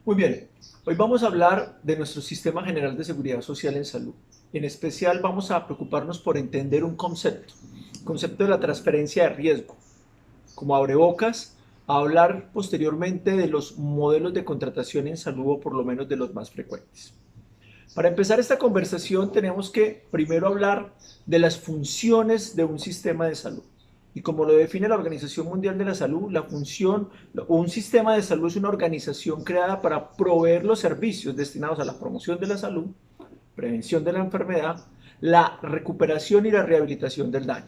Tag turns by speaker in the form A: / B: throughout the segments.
A: Muy bien, hoy vamos a hablar de nuestro Sistema General de Seguridad Social en Salud. En especial vamos a preocuparnos por entender un concepto, el concepto de la transferencia de riesgo. Como abrebocas, a hablar posteriormente de los modelos de contratación en salud o por lo menos de los más frecuentes. Para empezar esta conversación tenemos que primero hablar de las funciones de un sistema de salud. Y como lo define la Organización Mundial de la Salud, la función o un sistema de salud es una organización creada para proveer los servicios destinados a la promoción de la salud, prevención de la enfermedad, la recuperación y la rehabilitación del daño.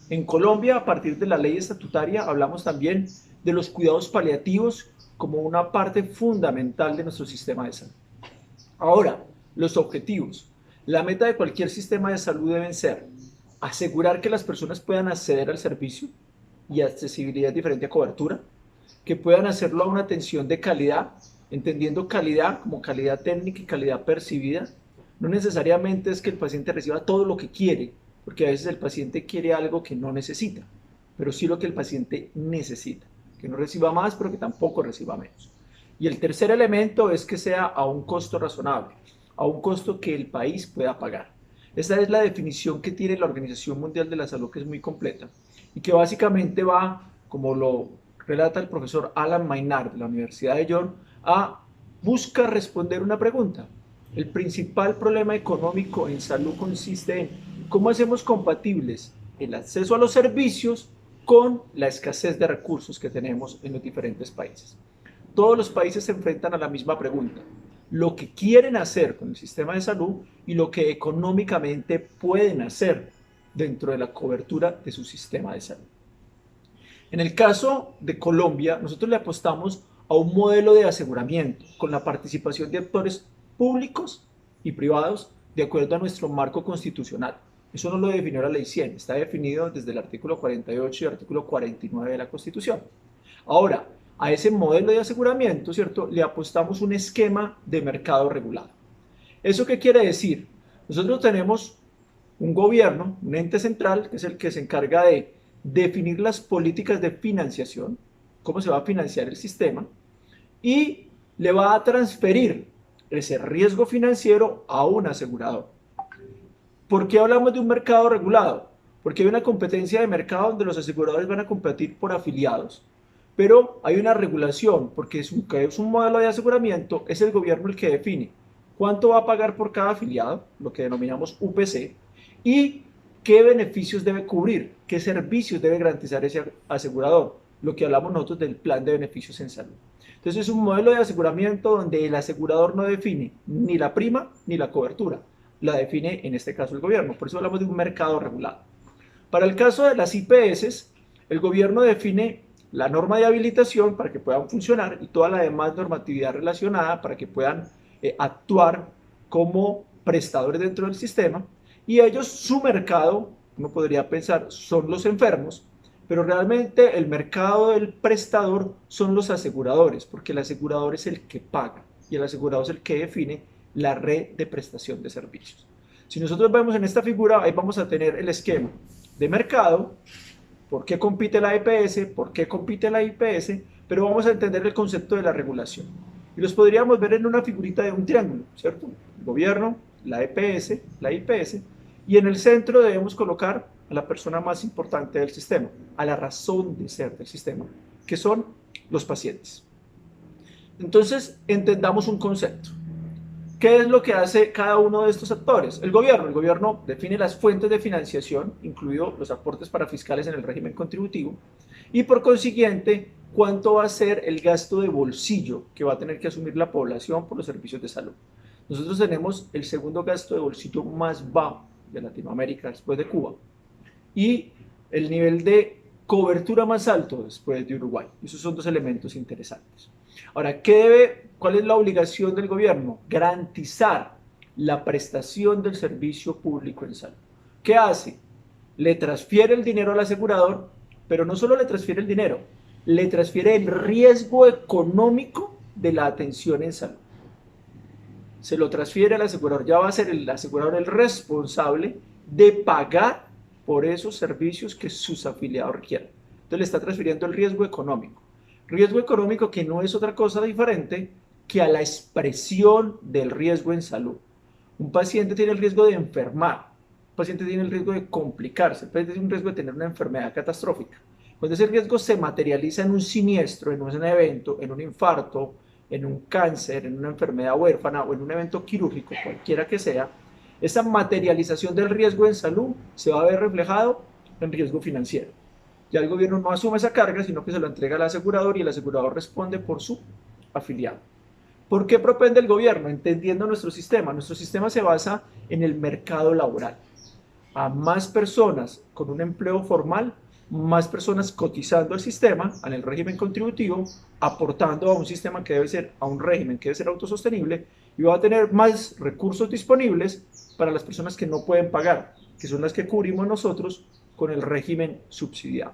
A: En Colombia, a partir de la ley estatutaria, hablamos también de los cuidados paliativos como una parte fundamental de nuestro sistema de salud. Ahora, los objetivos. La meta de cualquier sistema de salud deben ser asegurar que las personas puedan acceder al servicio y accesibilidad diferente a cobertura, que puedan hacerlo a una atención de calidad, entendiendo calidad como calidad técnica y calidad percibida. No necesariamente es que el paciente reciba todo lo que quiere, porque a veces el paciente quiere algo que no necesita, pero sí lo que el paciente necesita, que no reciba más, pero que tampoco reciba menos. Y el tercer elemento es que sea a un costo razonable, a un costo que el país pueda pagar. Esta es la definición que tiene la Organización Mundial de la Salud, que es muy completa y que básicamente va, como lo relata el profesor Alan Maynard de la Universidad de York, busca responder una pregunta. El principal problema económico en salud consiste en cómo hacemos compatibles el acceso a los servicios con la escasez de recursos que tenemos en los diferentes países. Todos los países se enfrentan a la misma pregunta: lo que quieren hacer con el sistema de salud y lo que económicamente pueden hacer dentro de la cobertura de su sistema de salud. En el caso de Colombia, nosotros le apostamos a un modelo de aseguramiento con la participación de actores públicos y privados de acuerdo a nuestro marco constitucional. Eso no lo definió la Ley 100, está definido desde el artículo 48 y el artículo 49 de la Constitución. Ahora, a ese modelo de aseguramiento, ¿cierto?, le apostamos un esquema de mercado regulado. ¿Eso qué quiere decir? Nosotros tenemos un gobierno, un ente central, que es el que se encarga de definir las políticas de financiación, cómo se va a financiar el sistema, y le va a transferir ese riesgo financiero a un asegurador. ¿Por qué hablamos de un mercado regulado? Porque hay una competencia de mercado donde los aseguradores van a competir por afiliados, pero hay una regulación, porque es un modelo de aseguramiento, es el gobierno el que define cuánto va a pagar por cada afiliado, lo que denominamos UPC, y qué beneficios debe cubrir, qué servicios debe garantizar ese asegurador, lo que hablamos nosotros del plan de beneficios en salud. Entonces es un modelo de aseguramiento donde el asegurador no define ni la prima ni la cobertura, la define en este caso el gobierno, por eso hablamos de un mercado regulado. Para el caso de las IPS, el gobierno define la norma de habilitación para que puedan funcionar y toda la demás normatividad relacionada para que puedan actuar como prestadores dentro del sistema, y ellos, su mercado, uno podría pensar, son los enfermos, pero realmente el mercado del prestador son los aseguradores, porque el asegurador es el que paga y el asegurador es el que define la red de prestación de servicios. Si nosotros vemos en esta figura, ahí vamos a tener el esquema de mercado, por qué compite la EPS, por qué compite la IPS, pero vamos a entender el concepto de la regulación. Y los podríamos ver en una figurita de un triángulo, ¿cierto? El gobierno, la EPS, la IPS, y en el centro debemos colocar a la persona más importante del sistema, a la razón de ser del sistema, que son los pacientes. Entonces, entendamos un concepto. ¿Qué es lo que hace cada uno de estos actores? El gobierno define las fuentes de financiación, incluidos los aportes parafiscales en el régimen contributivo, y por consiguiente, cuánto va a ser el gasto de bolsillo que va a tener que asumir la población por los servicios de salud. Nosotros tenemos el segundo gasto de bolsillo más bajo de Latinoamérica después de Cuba y el nivel de cobertura más alto después de Uruguay. Esos son dos elementos interesantes. Ahora, ¿cuál es la obligación del gobierno? Garantizar la prestación del servicio público en salud. ¿Qué hace? Le transfiere el dinero al asegurador, pero no solo le transfiere el dinero, le transfiere el riesgo económico de la atención en salud. Se lo transfiere al asegurador, ya va a ser el asegurador el responsable de pagar por esos servicios que sus afiliados requieran. Entonces le está transfiriendo el riesgo económico. Riesgo económico que no es otra cosa diferente que a la expresión del riesgo en salud. Un paciente tiene el riesgo de enfermar, un paciente tiene el riesgo de complicarse, un paciente tiene el riesgo de tener una enfermedad catastrófica. Cuando ese riesgo se materializa en un siniestro, en un evento, en un infarto, en un cáncer, en una enfermedad huérfana o en un evento quirúrgico, cualquiera que sea, esa materialización del riesgo en salud se va a ver reflejado en riesgo financiero. Ya el gobierno no asume esa carga, sino que se lo entrega al asegurador y el asegurador responde por su afiliado. ¿Por qué propende el gobierno? Entendiendo nuestro sistema. Nuestro sistema se basa en el mercado laboral. A más personas con un empleo formal, más personas cotizando al sistema, en el régimen contributivo, aportando a un sistema que debe ser, a un régimen que debe ser autosostenible, y va a tener más recursos disponibles para las personas que no pueden pagar, que son las que cubrimos nosotros con el régimen subsidiado.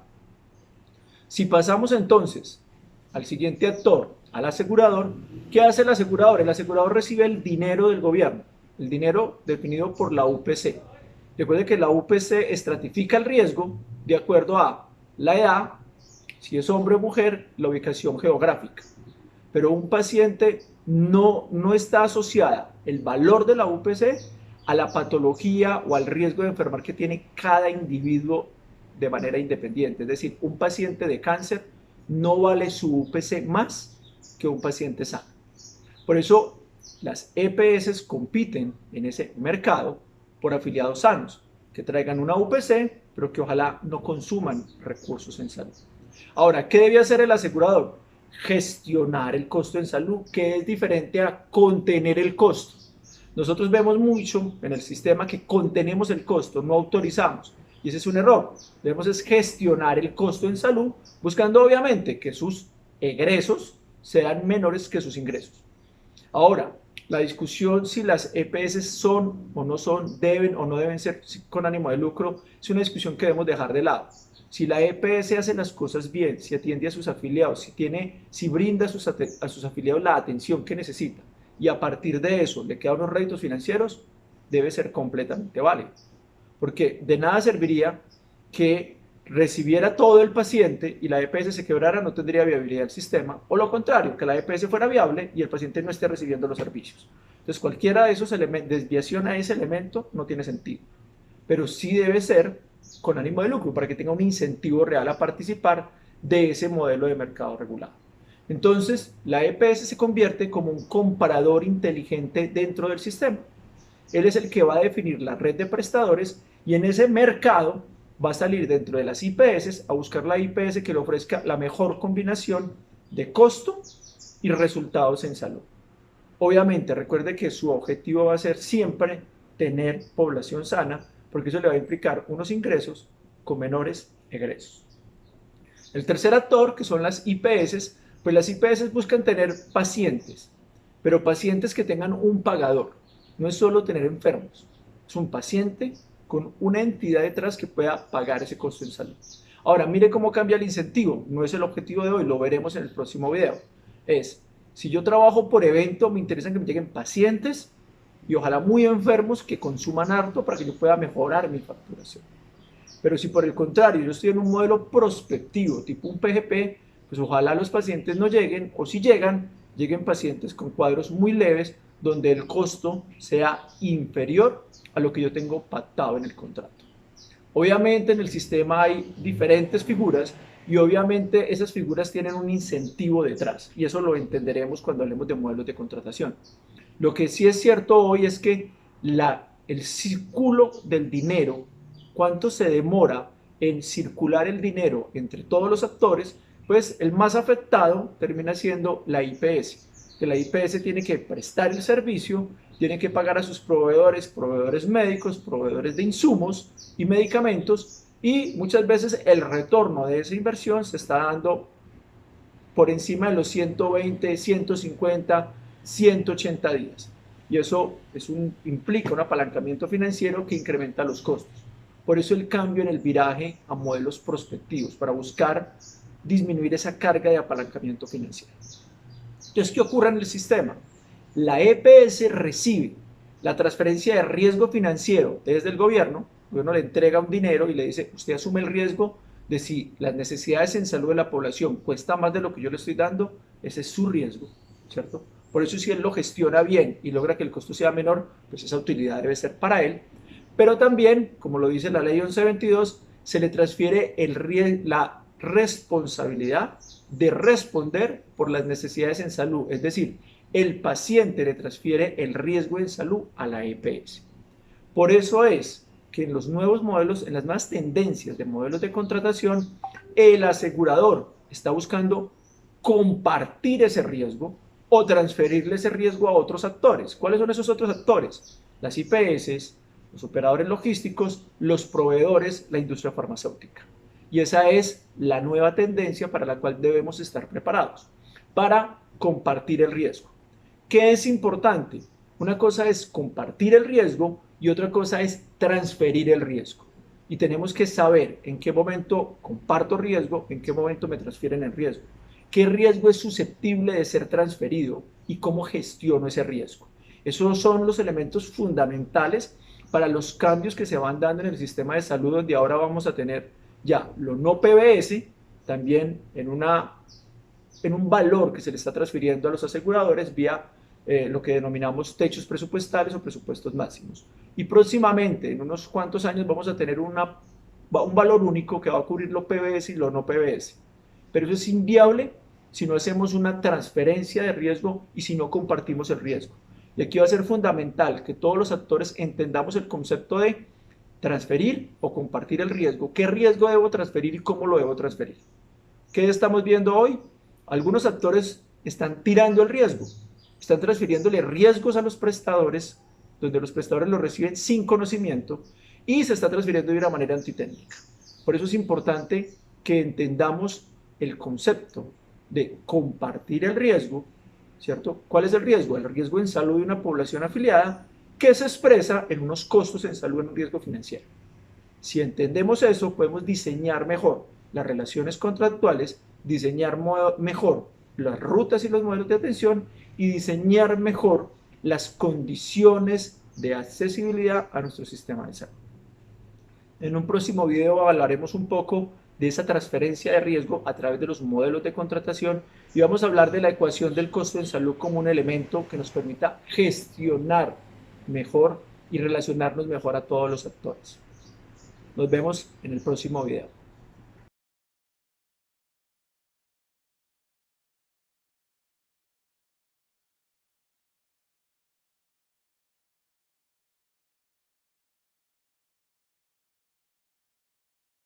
A: Si pasamos entonces al siguiente actor, al asegurador, ¿qué hace el asegurador? El asegurador recibe el dinero del gobierno, el dinero definido por la UPC. Recuerde que la UPC estratifica el riesgo de acuerdo a la edad, si es hombre o mujer, la ubicación geográfica. Pero un paciente no está asociada el valor de la UPC a la patología o al riesgo de enfermar que tiene cada individuo de manera independiente. Es decir, un paciente de cáncer no vale su UPC más que un paciente sano. Por eso las EPS compiten en ese mercado por afiliados sanos, que traigan una UPC, pero que ojalá no consuman recursos en salud. Ahora, ¿qué debe hacer el asegurador? Gestionar el costo en salud, que es diferente a contener el costo. Nosotros vemos mucho en el sistema que contenemos el costo, no autorizamos. Y ese es un error. Debemos es gestionar el costo en salud, buscando obviamente que sus egresos sean menores que sus ingresos. Ahora, la discusión si las EPS son o no son, deben o no deben ser con ánimo de lucro, es una discusión que debemos dejar de lado. Si la EPS hace las cosas bien, si atiende a sus afiliados, si brinda a sus afiliados la atención que necesita y a partir de eso le quedan unos réditos financieros, debe ser completamente válido. Porque de nada serviría que recibiera todo el paciente y la EPS se quebrara, no tendría viabilidad el sistema, o lo contrario, que la EPS fuera viable y el paciente no esté recibiendo los servicios. Entonces cualquiera de esos desviación a ese elemento no tiene sentido, pero sí debe ser con ánimo de lucro para que tenga un incentivo real a participar de ese modelo de mercado regulado. Entonces la EPS se convierte como un comparador inteligente dentro del sistema. Él es el que va a definir la red de prestadores y en ese mercado va a salir dentro de las IPS a buscar la IPS que le ofrezca la mejor combinación de costo y resultados en salud. Obviamente, recuerde que su objetivo va a ser siempre tener población sana, porque eso le va a implicar unos ingresos con menores egresos. El tercer actor, que son las IPS, pues las IPS buscan tener pacientes, pero pacientes que tengan un pagador. No es solo tener enfermos, es un paciente con una entidad detrás que pueda pagar ese costo en salud. Ahora, mire cómo cambia el incentivo. No es el objetivo de hoy, lo veremos en el próximo video. Si yo trabajo por evento, me interesa que me lleguen pacientes y ojalá muy enfermos que consuman harto para que yo pueda mejorar mi facturación. Pero si por el contrario yo estoy en un modelo prospectivo, tipo un PGP, pues ojalá los pacientes no lleguen, o si llegan, lleguen pacientes con cuadros muy leves, donde el costo sea inferior a lo que yo tengo pactado en el contrato. Obviamente en el sistema hay diferentes figuras y obviamente esas figuras tienen un incentivo detrás y eso lo entenderemos cuando hablemos de modelos de contratación. Lo que sí es cierto hoy es que el círculo del dinero, cuánto se demora en circular el dinero entre todos los actores, pues el más afectado termina siendo la IPS. Que la IPS tiene que prestar el servicio, tiene que pagar a sus proveedores médicos, proveedores de insumos y medicamentos, y muchas veces el retorno de esa inversión se está dando por encima de los 120, 150, 180 días. Y eso implica un apalancamiento financiero que incrementa los costos. Por eso el cambio en el viraje a modelos prospectivos, para buscar disminuir esa carga de apalancamiento financiero. Entonces, ¿qué ocurre en el sistema? La EPS recibe la transferencia de riesgo financiero desde el gobierno le entrega un dinero y le dice, usted asume el riesgo de si las necesidades en salud de la población cuesta más de lo que yo le estoy dando, ese es su riesgo, ¿cierto? Por eso si él lo gestiona bien y logra que el costo sea menor, pues esa utilidad debe ser para él. Pero también, como lo dice la ley 1122, se le transfiere la responsabilidad de responder por las necesidades en salud. Es decir, el paciente le transfiere el riesgo en salud a la EPS. Por eso es que en los nuevos modelos, en las nuevas tendencias de modelos de contratación, el asegurador está buscando compartir ese riesgo o transferirle ese riesgo a otros actores. ¿Cuáles son esos otros actores? Las IPS, los operadores logísticos, los proveedores, la industria farmacéutica. Y esa es la nueva tendencia para la cual debemos estar preparados, para compartir el riesgo. ¿Qué es importante? Una cosa es compartir el riesgo y otra cosa es transferir el riesgo. Y tenemos que saber en qué momento comparto riesgo, en qué momento me transfieren el riesgo. ¿Qué riesgo es susceptible de ser transferido y cómo gestiono ese riesgo? Esos son los elementos fundamentales para los cambios que se van dando en el sistema de salud, donde ahora vamos a tener ya lo no PBS, también en un valor que se le está transfiriendo a los aseguradores vía lo que denominamos techos presupuestales o presupuestos máximos. Y próximamente, en unos cuantos años, vamos a tener un valor único que va a cubrir lo PBS y lo no PBS. Pero eso es inviable si no hacemos una transferencia de riesgo y si no compartimos el riesgo. Y aquí va a ser fundamental que todos los actores entendamos el concepto de transferir o compartir el riesgo. ¿Qué riesgo debo transferir y cómo lo debo transferir? ¿Qué estamos viendo hoy? Algunos actores están tirando el riesgo, están transfiriéndole riesgos a los prestadores, donde los prestadores lo reciben sin conocimiento y se está transfiriendo de una manera antitécnica. Por eso es importante que entendamos el concepto de compartir el riesgo, ¿cierto? ¿Cuál es el riesgo? El riesgo en salud de una población afiliada que se expresa en unos costos en salud en un riesgo financiero. Si entendemos eso, podemos diseñar mejor las relaciones contractuales, diseñar mejor las rutas y los modelos de atención y diseñar mejor las condiciones de accesibilidad a nuestro sistema de salud. En un próximo video hablaremos un poco de esa transferencia de riesgo a través de los modelos de contratación y vamos a hablar de la ecuación del costo en salud como un elemento que nos permita gestionar mejor y relacionarnos mejor a todos los actores. Nos vemos en el próximo video.